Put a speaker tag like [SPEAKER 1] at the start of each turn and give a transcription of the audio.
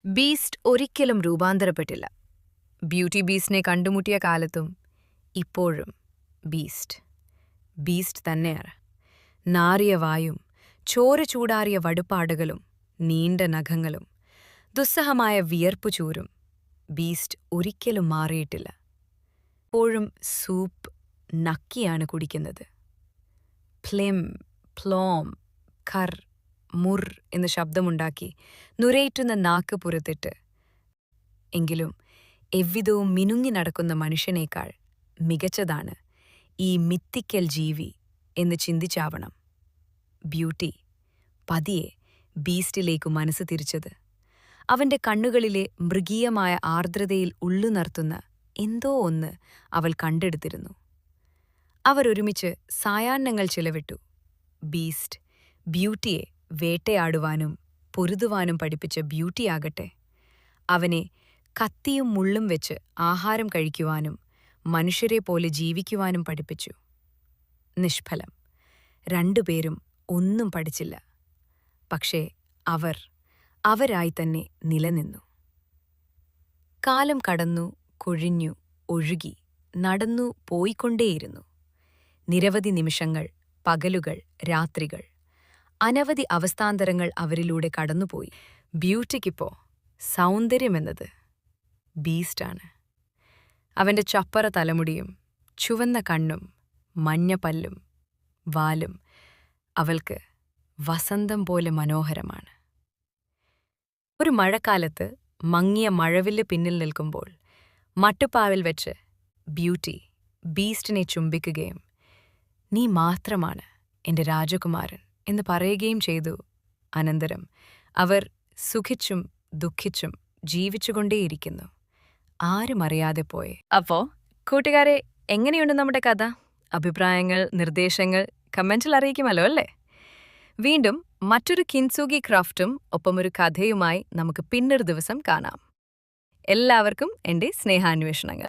[SPEAKER 1] Beast ഒരിക്കലും രൂപാന്തരപ്പെട്ടില്ല. Beauty ബീസ്റ്റിനെ കണ്ടുമുട്ടിയ കാലത്തും ഇപ്പോഴും ബീസ്റ്റ് ബീസ്റ്റ് തന്നെയാണ്. നാറിയ വായും ചോര ചൂടാറിയ വടുപ്പാടുകളും നീണ്ട നഖങ്ങളും ദുസ്സഹമായ വിയർപ്പുചൂരും ബീസ്റ്റ് ഒരിക്കലും മാറിയിട്ടില്ല. ഇപ്പോഴും സൂപ്പ് നക്കിയാണ് കുടിക്കുന്നത്. പ്ലിം പ്ലോം ഖർ മുർ എന്ന് ശബ്ദമുണ്ടാക്കി നുരയേറ്റുന്ന നാക്ക് പുറത്തിട്ട്. എങ്കിലും എவ்விധവും മിനുങ്ങി നടക്കുന്ന മനുഷ്യനേക്കാൾ മികച്ചതാണ് ഈ മിത്തിക്കൽ ജീവി എന്ന് ചിന്തിച്ചാവണം ബ്യൂട്ടി പതിയെ ബീസ്റ്റിലേക്കു മനസ്സ് തിരിച്ചത്. അവന്റെ കണ്ണുകളിലെ മൃഗീയമായ ആർദ്രതയിൽ ഉള്ളുനർത്തുന്ന എന്തോ ഒന്ന് അവൾ കണ്ടെടുത്തിരുന്നു. അവരൊരുമിച്ച് സായാഹ്നങ്ങൾ ചിലവിട്ടു. ബീസ്റ്റ് ബ്യൂട്ടിയെ വേട്ടയാടുവാനും പൊരുതുവാനും പഠിപ്പിച്ച ബ്യൂട്ടിയാകട്ടെ അവനെ കത്തിയും മുള്ളും വെച്ച് ആഹാരം കഴിക്കുവാനും മനുഷ്യരെപ്പോലെ ജീവിക്കുവാനും പഠിപ്പിച്ചു. നിഷ്ഫലം. രണ്ടുപേരും ഒന്നും പഠിച്ചില്ല. പക്ഷേ അവരായി തന്നെ നിലനിന്നു. കാലം കടന്നു, കൊഴിഞ്ഞു, ഒഴുകി, നടന്നു പോയിക്കൊണ്ടേയിരുന്നു. നിരവധി നിമിഷങ്ങൾ, പകലുകൾ, രാത്രികൾ, അനവധി അവസ്ഥാന്തരങ്ങൾ അവരിലൂടെ കടന്നുപോയി. ബ്യൂട്ടിക്കിപ്പോ സൗന്ദര്യമെന്നത് ബീസ്റ്റാണ്. അവന്റെ ചപ്പറ തലമുടിയും ചുവന്ന കണ്ണും മഞ്ഞ പല്ലും വാലും അവൾക്ക് വസന്തം പോലെ മനോഹരമാണ്. ഒരു മഴക്കാലത്ത് മങ്ങിയ മഴവില്ല് പിന്നിൽ നിൽക്കുമ്പോൾ മട്ടുപ്പാവിൽ വെച്ച് ബ്യൂട്ടി ബീസ്റ്റിനെ ചുംബിക്കുകയും നീ മാത്രമാണ് എന്റെ രാജകുമാരൻ എന്ന് പറയുകയും ചെയ്തു. അനന്തരം അവർ സുഖിച്ചും ദുഃഖിച്ചും ജീവിച്ചുകൊണ്ടേയിരിക്കുന്നു, ആരും അറിയാതെ പോയെ. അപ്പോ കൂട്ടുകാരെ, എങ്ങനെയുണ്ട് നമ്മുടെ കഥ? അഭിപ്രായങ്ങൾ, നിർദ്ദേശങ്ങൾ കമന്റിൽ അറിയിക്കുമല്ലോ അല്ലേ? വീണ്ടും മറ്റൊരു കിൻസുഗി ക്രാഫ്റ്റും ഒപ്പമൊരു കഥയുമായി നമുക്ക് പിന്നൊരു ദിവസം കാണാം. എല്ലാവർക്കും എന്റെ സ്നേഹാന്വേഷണങ്ങൾ.